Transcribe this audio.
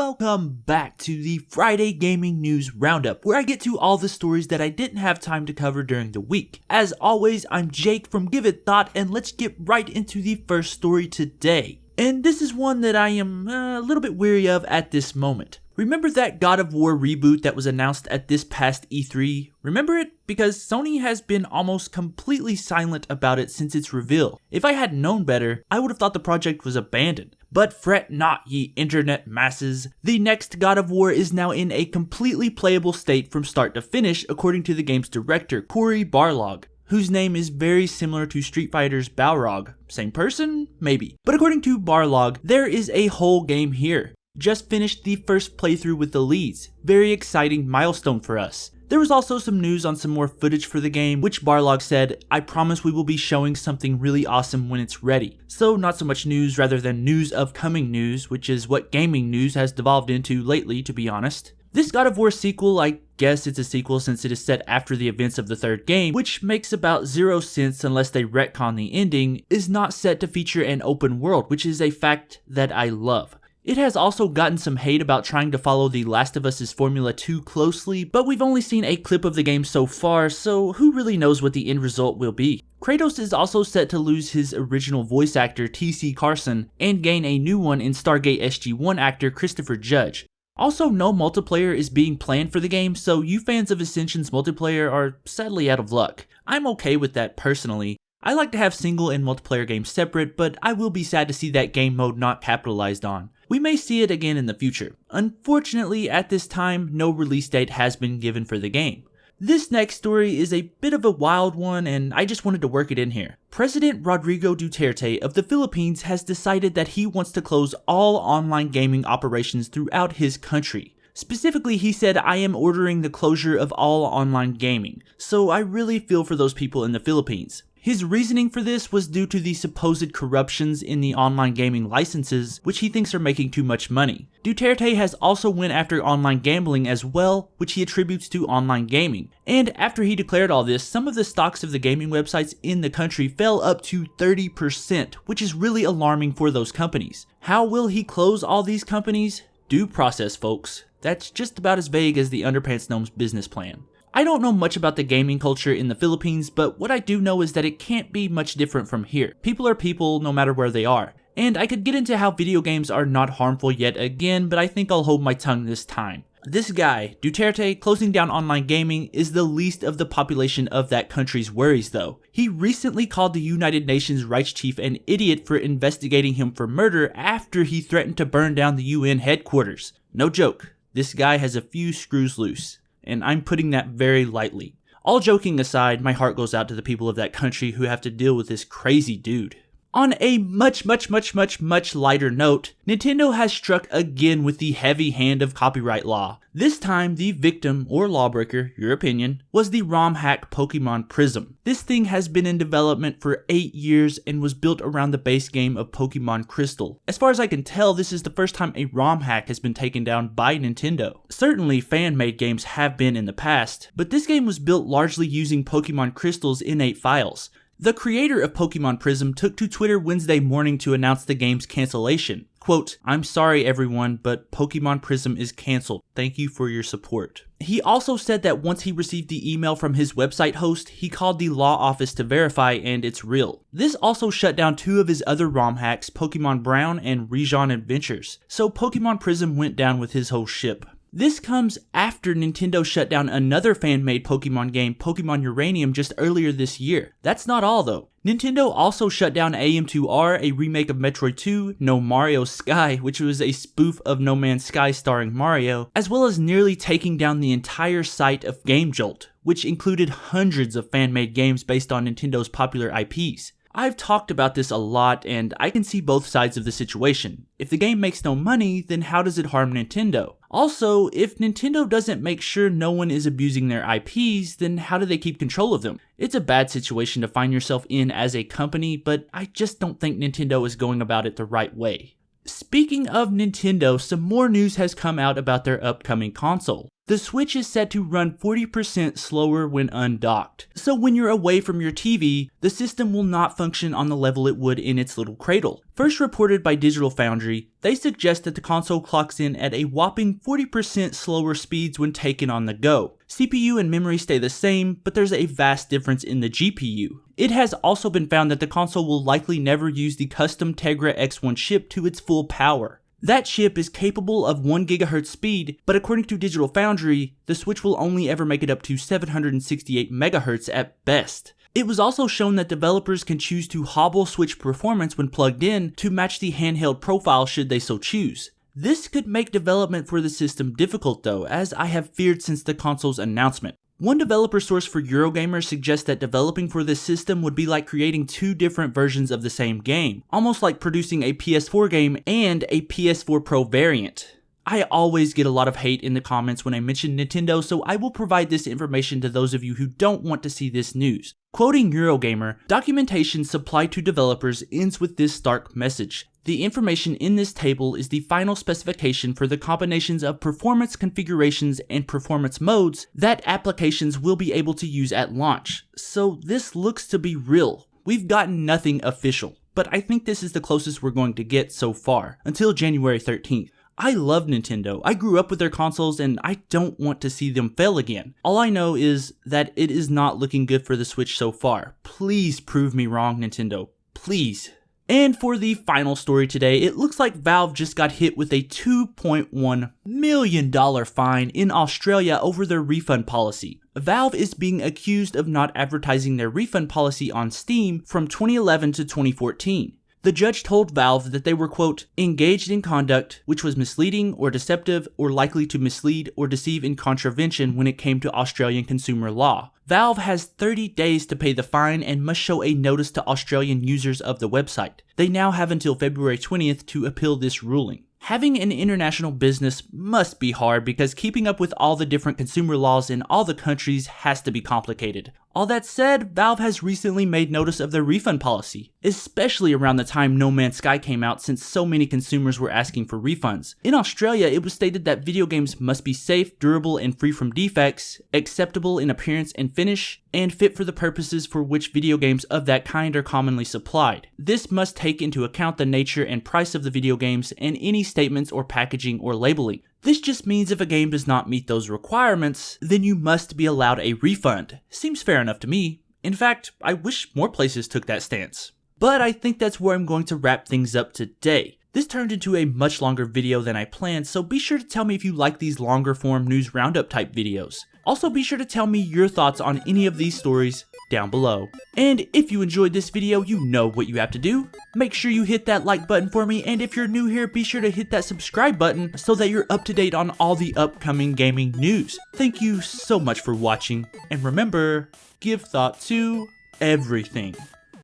welcome back to the Friday Gaming News Roundup, where I get to all the stories that I didn't have time to cover during the week. As always, I'm Jake from Give It Thought, and let's get right into the first story today. And this is one that I am a little bit weary of at this moment. Remember that God of War reboot that was announced at this past E3? Remember it? Because Sony has been almost completely silent about it since its reveal. If I had known better, I would have thought the project was abandoned. But fret not, ye internet masses. The next God of War is now in a completely playable state from start to finish, according to the game's director, Cory Barlog, whose name is very similar to Street Fighter's Balrog. Same person? Maybe. But according to Barlog, there is a whole game here. Just finished the first playthrough with the leads. Very exciting milestone for us. There was also some news on some more footage for the game, which Barlog said, "I promise we will be showing something really awesome when it's ready." So not so much news rather than news of coming news, which is what gaming news has devolved into lately, to be honest. This God of War sequel, I guess it's a sequel since it is set after the events of the third game, which makes about zero sense unless they retcon the ending, is not set to feature an open world, which is a fact that I love. It has also gotten some hate about trying to follow The Last of Us's formula too closely, but we've only seen a clip of the game so far, so who really knows what the end result will be. Kratos is also set to lose his original voice actor T.C. Carson and gain a new one in Stargate SG-1 actor Christopher Judge. Also, no multiplayer is being planned for the game, so you fans of Ascension's multiplayer are sadly out of luck. I'm okay with that personally. I like to have single and multiplayer games separate, but I will be sad to see that game mode not capitalized on. We may see it again in the future. Unfortunately, at this time, no release date has been given for the game. This next story is a bit of a wild one, and I just wanted to work it in here. President Rodrigo Duterte of the Philippines has decided that he wants to close all online gaming operations throughout his country. Specifically, he said, "I am ordering the closure of all online gaming." So I really feel for those people in the Philippines. His reasoning for this was due to the supposed corruptions in the online gaming licenses, which he thinks are making too much money. Duterte has also went after online gambling as well, which he attributes to online gaming. And after he declared all this, some of the stocks of the gaming websites in the country fell up to 30%, which is really alarming for those companies. How will he close all these companies? Due process, folks. That's just about as vague as the Underpants Gnome's business plan. I don't know much about the gaming culture in the Philippines, but what I do know is that it can't be much different from here. People are people no matter where they are. And I could get into how video games are not harmful yet again, but I think I'll hold my tongue this time. This guy, Duterte, closing down online gaming is the least of the population of that country's worries though. He recently called the United Nations rights chief an idiot for investigating him for murder after he threatened to burn down the UN headquarters. No joke, this guy has a few screws loose. And I'm putting that very lightly. All joking aside, my heart goes out to the people of that country who have to deal with this crazy dude. On a much lighter note, Nintendo has struck again with the heavy hand of copyright law. This time, the victim, or lawbreaker, your opinion, was the ROM hack Pokemon Prism. This thing has been in development for 8 years and was built around the base game of Pokemon Crystal. As far as I can tell, this is the first time a ROM hack has been taken down by Nintendo. Certainly, fan-made games have been in the past, but this game was built largely using Pokemon Crystal's innate files. The creator of Pokemon Prism took to Twitter Wednesday morning to announce the game's cancellation. Quote, "I'm sorry everyone, but Pokemon Prism is cancelled. Thank you for your support." He also said that once he received the email from his website host, he called the law office to verify and it's real. This also shut down 2 of his other ROM hacks, Pokemon Brown and Region Adventures. So Pokemon Prism went down with his whole ship. This comes after Nintendo shut down another fan-made Pokemon game, Pokemon Uranium, just earlier this year. That's not all though. Nintendo also shut down AM2R, a remake of Metroid 2, No Mario Sky, which was a spoof of No Man's Sky starring Mario, as well as nearly taking down the entire site of Game Jolt, which included hundreds of fan-made games based on Nintendo's popular IPs. I've talked about this a lot, and I can see both sides of the situation. If the game makes no money, then how does it harm Nintendo? Also, if Nintendo doesn't make sure no one is abusing their IPs, then how do they keep control of them? It's a bad situation to find yourself in as a company, but I just don't think Nintendo is going about it the right way. Speaking of Nintendo, some more news has come out about their upcoming console. The Switch is said to run 40% slower when undocked. So when you're away from your TV, the system will not function on the level it would in its little cradle. First reported by Digital Foundry, they suggest that the console clocks in at a whopping 40% slower speeds when taken on the go. CPU and memory stay the same, but there's a vast difference in the GPU. It has also been found that the console will likely never use the custom Tegra X1 chip to its full power. That chip is capable of 1 GHz speed, but according to Digital Foundry, the Switch will only ever make it up to 768 MHz at best. It was also shown that developers can choose to hobble Switch performance when plugged in to match the handheld profile should they so choose. This could make development for the system difficult though, as I have feared since the console's announcement. One developer source for Eurogamer suggests that developing for this system would be like creating two different versions of the same game, almost like producing a PS4 game and a PS4 Pro variant. I always get a lot of hate in the comments when I mention Nintendo, so I will provide this information to those of you who don't want to see this news. Quoting Eurogamer, documentation supplied to developers ends with this stark message. The information in this table is the final specification for the combinations of performance configurations and performance modes that applications will be able to use at launch. So this looks to be real. We've gotten nothing official, but I think this is the closest we're going to get so far, until January 13th. I love Nintendo. I grew up with their consoles and I don't want to see them fail again. All I know is that it is not looking good for the Switch so far. Please prove me wrong, Nintendo. Please. And for the final story today, it looks like Valve just got hit with a $2.1 million fine in Australia over their refund policy. Valve is being accused of not advertising their refund policy on Steam from 2011 to 2014. The judge told Valve that they were, quote, engaged in conduct which was misleading or deceptive or likely to mislead or deceive in contravention when it came to Australian consumer law. Valve has 30 days to pay the fine and must show a notice to Australian users of the website. They now have until February 20th to appeal this ruling. Having an international business must be hard because keeping up with all the different consumer laws in all the countries has to be complicated. All that said, Valve has recently made notice of their refund policy, especially around the time No Man's Sky came out since so many consumers were asking for refunds. In Australia, it was stated that video games must be safe, durable, and free from defects, acceptable in appearance and finish, and fit for the purposes for which video games of that kind are commonly supplied. This must take into account the nature and price of the video games and any statements or packaging or labeling. This just means if a game does not meet those requirements, then you must be allowed a refund. Seems fair enough to me. In fact, I wish more places took that stance. But I think that's where I'm going to wrap things up today. This turned into a much longer video than I planned, so be sure to tell me if you like these longer form news roundup type videos. Also be sure to tell me your thoughts on any of these stories down below. And if you enjoyed this video, you know what you have to do. Make sure you hit that like button for me, and if you're new here, be sure to hit that subscribe button so that you're up to date on all the upcoming gaming news. Thank you so much for watching, and remember, give thought to everything.